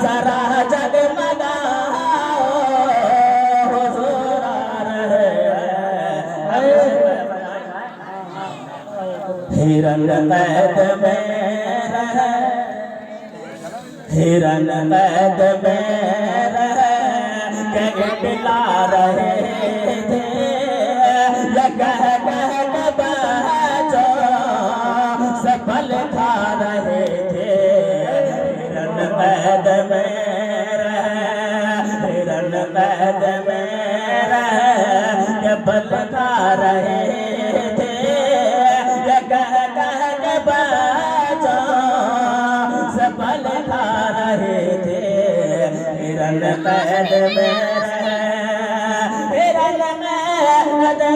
सारा जगमगाओ हुजूर आ रहे हैं। हिरन कैद में रहे, हिरन कैद में रहे के पिला रहे थे, ये कह के बच्चों सफल खा रहे थे। हिरन कैद में रहे, हिरन कैद में रहे के बल खा रहे थे, ये कह के बच्चों सफल खा रहे थे। हिरन कैद में रहे, हिरन कैद में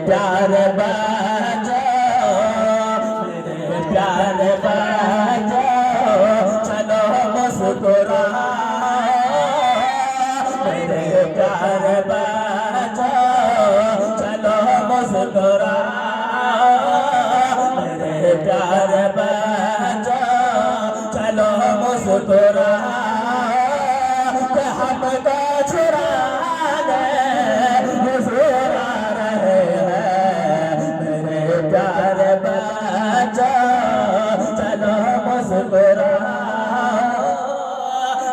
प्यार बाजो, मेरे प्यार बाजो, चलो मुस्कुराओ। मेरे प्यार बाजो, चलो मुस्कुराओ। मेरे प्यार बाजो, चलो मुस्कुराओ। कि हमको छुड़ा दे हुजूर आ रहे हैं। मेरे प्यार बाजो, चलो मुस्कुराओ।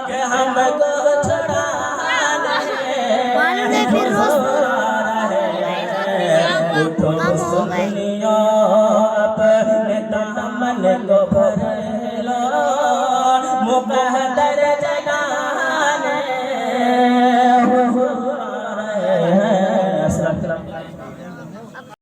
कि हमको छुड़ा दे हुजूर आ रहे हैं। उठो सुनियो अपने दामन को भर लो, मुकह